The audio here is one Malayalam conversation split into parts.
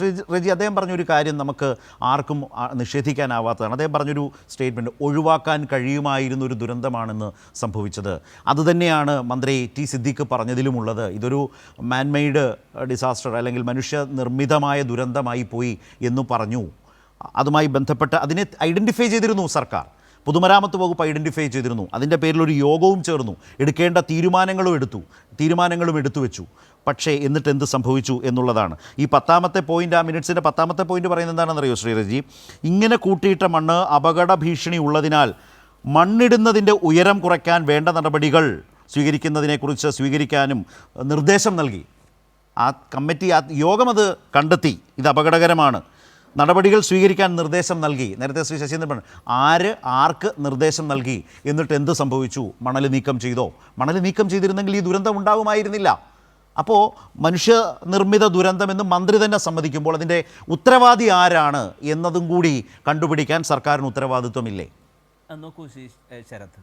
റെജി, അദ്ദേഹം പറഞ്ഞൊരു കാര്യം നമുക്ക് ആർക്കും നിഷേധിക്കാനാവാത്തതാണ്. അദ്ദേഹം പറഞ്ഞൊരു സ്റ്റേറ്റ്മെൻറ്റ്, ഒഴിവാക്കാൻ കഴിയുമായിരുന്ന ഒരു ദുരന്തമാണെന്ന് സംഭവിച്ചത്. അതുതന്നെയാണ് മന്ത്രി ടി സിദ്ദീഖ് പറഞ്ഞതിലുമുള്ളത്. ഇതൊരു മാൻമെയ്ഡ് ഡിസാസ്റ്റർ അല്ലെങ്കിൽ മനുഷ്യനിർമ്മിതമായ ദുരന്തമായി പോയി എന്ന് പറഞ്ഞു. അതുമായി ബന്ധപ്പെട്ട് അതിനെ ഐഡൻറ്റിഫൈ ചെയ്തിരുന്നു സർക്കാർ. പൊതുമരാമത്ത് വകുപ്പ് ഐഡൻറ്റിഫൈ ചെയ്തിരുന്നു. അതിൻ്റെ പേരിലൊരു യോഗവും ചേർന്നു, എടുക്കേണ്ട തീരുമാനങ്ങളും എടുത്തു വെച്ചു. പക്ഷേ എന്നിട്ട് എന്ത് സംഭവിച്ചു എന്നുള്ളതാണ് ഈ 10ാമത്തെ പോയിൻ്റ്. ആ മിനിറ്റ്സിൻ്റെ 10ാമത്തെ പോയിൻ്റ് പറയുന്നത് എന്താണെന്നറിയോ ശ്രീരജി? ഇങ്ങനെ കൂട്ടിയിട്ട മണ്ണ് അപകട ഭീഷണി ഉള്ളതിനാൽ മണ്ണിടുന്നതിൻ്റെ ഉയരം കുറയ്ക്കാൻ വേണ്ട നടപടികൾ സ്വീകരിക്കാനും നിർദ്ദേശം നൽകി. ആ കമ്മിറ്റി, ആ യോഗം അത് കണ്ടെത്തി, ഇത് അപകടകരമാണ്, നടപടികൾ സ്വീകരിക്കാൻ നിർദ്ദേശം നൽകി. നേരത്തെ ശ്രീ ശശീന്ദ്രൻ പറഞ്ഞു, ആർക്ക് നിർദ്ദേശം നൽകി? എന്നിട്ട് എന്ത് സംഭവിച്ചു? മണൽ നീക്കം ചെയ്തോ? മണൽ നീക്കം ചെയ്തിരുന്നെങ്കിൽ ഈ ദുരന്തം ഉണ്ടാകുമായിരുന്നില്ല. അപ്പോൾ മനുഷ്യനിർമ്മിത ദുരന്തമെന്ന് മന്ത്രി തന്നെ സമ്മതിക്കുമ്പോൾ അതിൻ്റെ ഉത്തരവാദി ആരാണ് എന്നതും കൂടി കണ്ടുപിടിക്കാൻ സർക്കാരിന് ഉത്തരവാദിത്വമില്ലേ? നോക്കൂ ശരത്,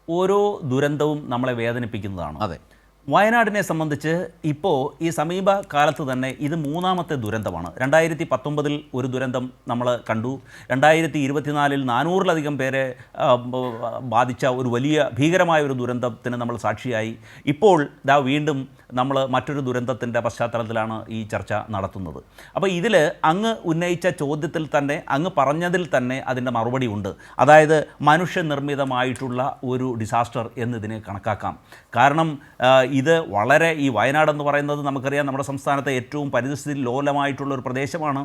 ഓരോ ദുരന്തവും നമ്മളെ വേദനിപ്പിക്കുന്നതാണ്. അതെ, വയനാടിനെ സംബന്ധിച്ച് ഇപ്പോൾ ഈ സമീപ കാലത്ത് തന്നെ ഇത് 3ാമത്തെ ദുരന്തമാണ്. 2019 ഒരു ദുരന്തം നമ്മൾ കണ്ടു. 2024 400-ലധികം പേരെ ബാധിച്ച ഒരു വലിയ ഭീകരമായ ഒരു ദുരന്തത്തിന് നമ്മൾ സാക്ഷിയായി. ഇപ്പോൾ വീണ്ടും നമ്മൾ മറ്റൊരു ദുരന്തത്തിൻ്റെ പശ്ചാത്തലത്തിലാണ് ഈ ചർച്ച നടത്തുന്നത്. അപ്പോൾ ഇതിൽ അങ്ങ് ഉന്നയിച്ച ചോദ്യത്തിൽ തന്നെ, അങ്ങ് പറഞ്ഞതിൽ തന്നെ അതിൻ്റെ മറുപടി ഉണ്ട്. അതായത് മനുഷ്യനിർമ്മിതമായിട്ടുള്ള ഒരു ഡിസാസ്റ്റർ എന്നതിനെ കണക്കാക്കാം. കാരണം ഇത് വളരെ, ഈ വയനാടെന്ന് പറയുന്നത് നമുക്കറിയാം, നമ്മുടെ സംസ്ഥാനത്തെ ഏറ്റവും പരിസ്ഥിതി ലോലമായിട്ടുള്ള ഒരു പ്രദേശമാണ്.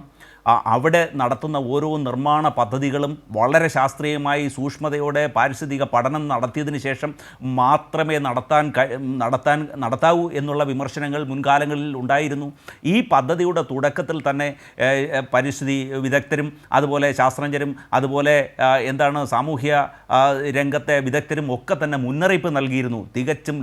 അവിടെ നടത്തുന്ന ഓരോ നിർമ്മാണ പദ്ധതികളും വളരെ ശാസ്ത്രീയമായി സൂക്ഷ്മതയോടെ പാരിസ്ഥിതിക പഠനം നടത്തിയതിന് ശേഷം മാത്രമേ നടത്താവൂ എന്നുള്ള വിമർശനങ്ങൾ മുൻകാലങ്ങളിൽ ഉണ്ടായിരുന്നു. ഈ പദ്ധതിയുടെ തുടക്കത്തിൽ തന്നെ പരിസ്ഥിതി വിദഗ്ധരും അതുപോലെ ശാസ്ത്രജ്ഞരും അതുപോലെ സാമൂഹ്യ രംഗത്തെ വിദഗ്ധരും ഒക്കെ തന്നെ മുന്നറിയിപ്പ് നൽകിയിരുന്നു. തികച്ചും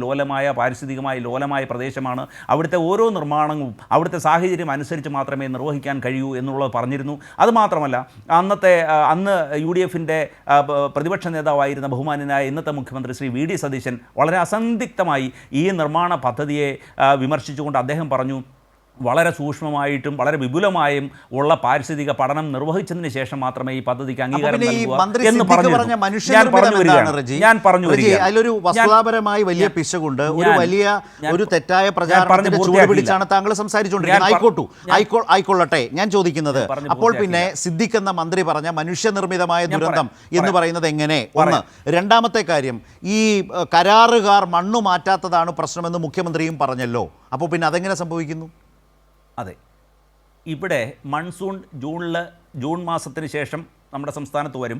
പാരിസ്ഥിതികമായി ലോലമായ പ്രദേശമാണ്. അവിടുത്തെ ഓരോ നിർമ്മാണവും അവിടുത്തെ സാഹചര്യം അനുസരിച്ച് മാത്രമേ നിർവഹിക്കാൻ കഴിയൂ എന്നുള്ളത് പറഞ്ഞിരുന്നു. അതുമാത്രമല്ല, അന്ന് UDFൻ്റെ പ്രതിപക്ഷ നേതാവായിരുന്ന ബഹുമാന്യനായ ഇന്നത്തെ മുഖ്യമന്ത്രി ശ്രീ VD സതീശൻ വളരെ അസന്ധിഗ്ധമായി ഈ നിർമ്മാണ പദ്ധതിയെ വിമർശിച്ചുകൊണ്ട് അദ്ദേഹം പറഞ്ഞു, വളരെ സൂക്ഷ്മമായിട്ടും വളരെ വിപുലമായും ഉള്ള പാരിസ്ഥിതിക പഠനം നിർവഹിച്ചതിന് ശേഷം മാത്രമേ ഈ പദ്ധതിക്ക് അംഗീകാരം നൽകൂ എന്ന് പറഞ്ഞു വരികയാണ്. അതിലൊരു വസ്തുതാപരമായി വലിയ പിശകുണ്ട്, ഒരു തെറ്റായ പ്രചാരണത്തിന്റെ ചൂടുപിടിച്ചാണ് താങ്കൾ സംസാരിച്ചുകൊണ്ടിരിക്കുന്നത്. ആയിക്കൊള്ളട്ടെ, ഞാൻ ചോദിക്കുന്നത്, അപ്പോൾ പിന്നെ സിദ്ദിഖ് എന്ന മന്ത്രി പറഞ്ഞ മനുഷ്യനിർമ്മിതമായ ദുരന്തം എന്ന് പറയുന്നത് എങ്ങനെ? ഒന്ന്. രണ്ടാമത്തെ കാര്യം, ഈ കരാറുകാർ മണ്ണു മാറ്റാത്തതാണ് പ്രശ്നമെന്ന് മുഖ്യമന്ത്രിയും പറഞ്ഞല്ലോ. അപ്പോൾ പിന്നെ അതെങ്ങനെ സംഭവിക്കുന്നു? അതെ, ഇവിടെ മൺസൂൺ ജൂൺ മാസത്തിന് ശേഷം നമ്മുടെ സംസ്ഥാനത്ത് വരും.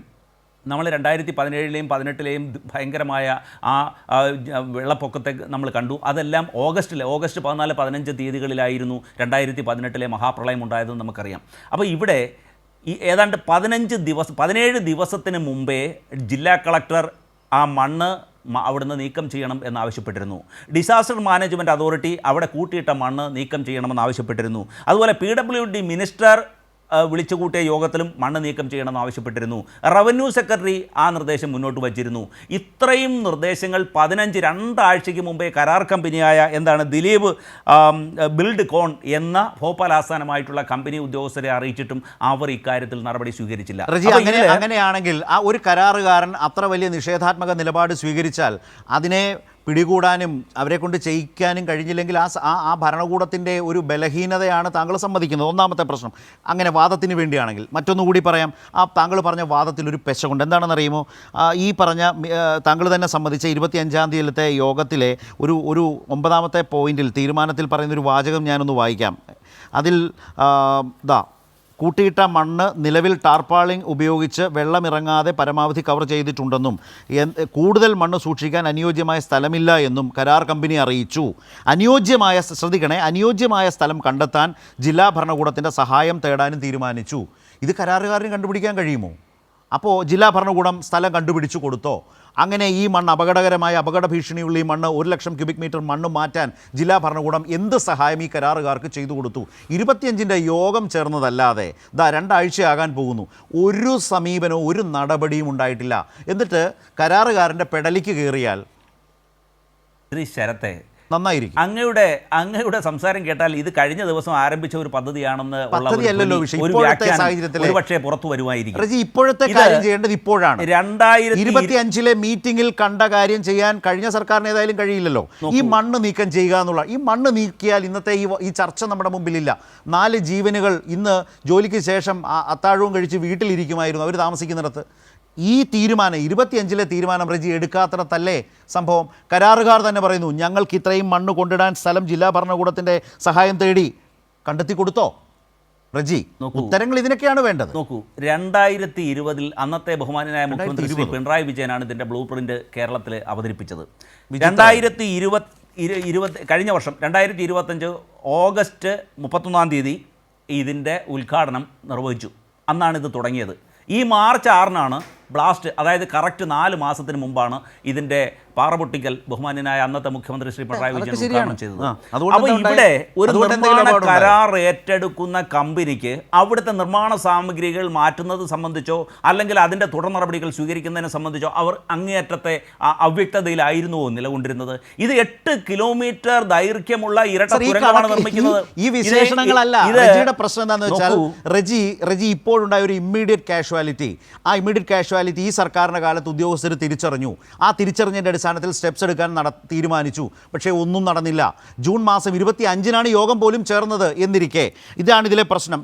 നമ്മൾ 2017-ലെയും 2018-ലെയും ഭയങ്കരമായ വെള്ളപ്പൊക്കത്തെ നമ്മൾ കണ്ടു. അതെല്ലാം ഓഗസ്റ്റ് 14, 15 തീയതികളിലായിരുന്നു 2018-ലെ മഹാപ്രളയം ഉണ്ടായതെന്ന് നമുക്കറിയാം. അപ്പോൾ ഇവിടെ ഈ ഏതാണ്ട് 17 ദിവസത്തിന് മുമ്പേ ജില്ലാ കളക്ടർ ആ മണ്ണ് അവിടുന്ന് നീക്കം ചെയ്യണം എന്നാവശ്യപ്പെട്ടിരുന്നു. ഡിസാസ്റ്റർ മാനേജ്മെൻറ്റ് അതോറിറ്റി അവിടെ കൂട്ടിയിട്ട മണ്ണ് നീക്കം ചെയ്യണമെന്ന് ആവശ്യപ്പെട്ടിരുന്നു. അതുപോലെ PWD മിനിസ്റ്റർ വിളിച്ചുകൂട്ടിയ യോഗത്തിലും മണ്ണ് നീക്കം ചെയ്യണമെന്ന് ആവശ്യപ്പെട്ടിരുന്നു. റവന്യൂ സെക്രട്ടറി ആ നിർദ്ദേശം മുന്നോട്ട് വച്ചിരുന്നു. ഇത്രയും നിർദ്ദേശങ്ങൾ 2 ആഴ്ചയ്ക്ക് മുമ്പേ കരാർ കമ്പനിയായ ദിലീപ് ബിൽഡ് കോൺ എന്ന ഭോപ്പാൽ ആസ്ഥാനമായിട്ടുള്ള കമ്പനി ഉദ്യോഗസ്ഥരെ അറിയിച്ചിട്ടും അവർ ഇക്കാര്യത്തിൽ നടപടി സ്വീകരിച്ചില്ല. അങ്ങനെയാണെങ്കിൽ ആ ഒരു കരാറുകാരൻ അത്ര വലിയ നിഷേധാത്മക നിലപാട് സ്വീകരിച്ചാൽ അതിനെ പിടികൂടാനും അവരെ കൊണ്ട് ചെയ്യിക്കാനും കഴിഞ്ഞില്ലെങ്കിൽ ആ ഭരണകൂടത്തിൻ്റെ ഒരു ബലഹീനതയാണ് താങ്കൾ സമ്മതിക്കുന്നത്. ഒന്നാമത്തെ പ്രശ്നം. അങ്ങനെ വാദത്തിന് വേണ്ടിയാണെങ്കിൽ മറ്റൊന്നുകൂടി പറയാം. താങ്കൾ പറഞ്ഞ വാദത്തിലൊരു പെശകുണ്ട്. എന്താണെന്നറിയുമോ? ഈ പറഞ്ഞ താങ്കൾ തന്നെ സമ്മതിച്ച 25-ാം തീയതിയിലത്തെ യോഗത്തിലെ ഒരു 9ാമത്തെ പോയിന്റിൽ തീരുമാനത്തിൽ പറയുന്നൊരു വാചകം ഞാനൊന്ന് വായിക്കാം. അതിൽ കൂട്ടിയിട്ട മണ്ണ് നിലവിൽ ടാർപാളിംഗ് ഉപയോഗിച്ച് വെള്ളമിറങ്ങാതെ പരമാവധി കവർ ചെയ്തിട്ടുണ്ടെന്നും കൂടുതൽ മണ്ണ് സൂക്ഷിക്കാൻ അനുയോജ്യമായ സ്ഥലമില്ല എന്നും കരാർ കമ്പനി അറിയിച്ചു. അനുയോജ്യമായ സ്ഥലം കണ്ടെത്താൻ ജില്ലാ ഭരണകൂടത്തിൻ്റെ സഹായം തേടാനും തീരുമാനിച്ചു. ഇത് കരാറുകാരന് കണ്ടുപിടിക്കാൻ കഴിയുമോ? അപ്പോൾ ജില്ലാ ഭരണകൂടം സ്ഥലം കണ്ടുപിടിച്ചു കൊടുത്തോ? അങ്ങനെ ഈ മണ്ണ് അപകട ഭീഷണിയുള്ള ഈ മണ്ണ് 1 ലക്ഷം ക്യൂബിക് മീറ്റർ മണ്ണ് മാറ്റാൻ ജില്ലാ ഭരണകൂടം എന്ത് സഹായം ഈ കരാറുകാർക്ക് ചെയ്തു കൊടുത്തു? 25-ൻ്റെ യോഗം ചേർന്നതല്ലാതെ 2 ആഴ്ചയാകാൻ പോകുന്നു. ഒരു സമീപനവും ഒരു നടപടിയും ഉണ്ടായിട്ടില്ല. എന്നിട്ട് കരാറുകാരൻ്റെ പെടലിക്ക് കയറിയാൽ ശരത്തെ നന്നായിരിക്കും. അങ്ങയുടെ സംസാരം കേട്ടാൽ ഇത് കഴിഞ്ഞ ദിവസം ആരംഭിച്ച ഒരു പദ്ധതിയാണെന്ന് ഉള്ള പദ്ധതിയല്ലല്ലോ വിഷയം. ഒരു ഇപ്പോഴത്തെ വ്യാഖ്യാനം സാഹചര്യത്തിൽ ഒരുപക്ഷേ പുറത്തു വരുമായിരിക്കും. റജി, ഇപ്പോഴത്തെ കാര്യം ചെയ്യേണ്ടത് ഇപ്പോഴാണ്. 2025 മീറ്റിംഗിൽ കണ്ട കാര്യം ചെയ്യാൻ കഴിഞ്ഞ സർക്കാരിന് ഏതായാലും കഴിയില്ലല്ലോ. ഈ മണ്ണ് നീക്കം ചെയ്യുക എന്നുള്ള, ഈ മണ്ണ് നീക്കിയാൽ ഇന്നത്തെ ഈ ചർച്ച നമ്മുടെ മുമ്പിലില്ല. 4 ജീവനുകൾ ഇന്ന് ജോലിക്ക് ശേഷം അത്താഴവും കഴിച്ച് വീട്ടിലിരിക്കുമായിരുന്നു അവർ താമസിക്കുന്നിടത്ത്. ഈ തീരുമാനം 25 തീരുമാനം റജി എടുക്കാത്തിടത്തല്ലേ സംഭവം? കരാറുകാർ തന്നെ പറയുന്നു ഞങ്ങൾക്ക് ഇത്രയും മണ്ണ് കൊണ്ടിടാൻ സ്ഥലം ജില്ലാ ഭരണകൂടത്തിൻ്റെ സഹായം തേടി കണ്ടെത്തി കൊടുത്തോ? റജി, ഉത്തരങ്ങൾ ഇതിനൊക്കെയാണ് വേണ്ടത്. നോക്കൂ, 2020 അന്നത്തെ ബഹുമാനായ മുഖ്യമന്ത്രി ശ്രീ പിണറായി വിജയനാണ് ഇതിൻ്റെ ബ്ലൂ പ്രിന്റ് കേരളത്തിൽ അവതരിപ്പിച്ചത്. 2020 കഴിഞ്ഞ വർഷം 2025 ഓഗസ്റ്റ് 31 ഇതിൻ്റെ ഉദ്ഘാടനം നിർവഹിച്ചു. അന്നാണ് ഇത് തുടങ്ങിയത്. ഈ മാർച്ച് 6 ബ്ലാസ്റ്റ്, അതായത് കറക്റ്റ് 4 മാസത്തിന് മുമ്പാണ് ഇതിൻ്റെ പാറപൊട്ടിക്കൽ ബഹുമാന്യനായ അന്നത്തെ മുഖ്യമന്ത്രി ശ്രീ പിണറായി വിജയൻ ഉദ്ഘാടനം ചെയ്തത്. അപ്പോൾ ഇവിടെ ഒരു നിർമ്മാണ കരാർ ഏറ്റെടുക്കുന്ന കമ്പനിക്ക് അവിടുത്തെ നിർമ്മാണ സാമഗ്രികൾ മാറ്റുന്നത് സംബന്ധിച്ചോ അല്ലെങ്കിൽ അതിൻ്റെ തുടർ നടപടികൾ സ്വീകരിക്കുന്നതിനെ സംബന്ധിച്ചോ അവർ അങ്ങേയറ്റത്തെ അവ്യക്തതയിലായിരുന്നുവോ നിലകൊണ്ടിരുന്നത്? ഇത് 8 കിലോമീറ്റർ ദൈർഘ്യമുള്ള ഇരട്ട തുരങ്കമാണ് നിർമ്മിക്കുന്നത്. ഈ വിശേഷണങ്ങളല്ല. റജിയുടെ പ്രശ്നം എന്താണെന്ന് വെച്ചാൽ റജി ഇപ്പോഴുണ്ടായ ഒരു ഇമ്മീഡിയറ്റ് കാഷ്വാലിറ്റി, ആ ഇമ്മീഡിയറ്റ് കാഷ്വാലിറ്റി ഈ സർക്കാരിൻ്റെ കാലത്ത് ഉദ്യോഗസ്ഥർ തിരിച്ചറിഞ്ഞു. ആ തിരിച്ചറിഞ്ഞതിൻ്റെ അടിസ്ഥാനത്തിൽ സ്റ്റെപ്സ് എടുക്കാൻ തീരുമാനിച്ചു. പക്ഷേ ഒന്നും നടന്നില്ല. ജൂൺ മാസം 25 യോഗം പോലും ചേർന്നത് എന്നിരിക്കെ ഇതാണ് ഇതിലെ പ്രശ്നം.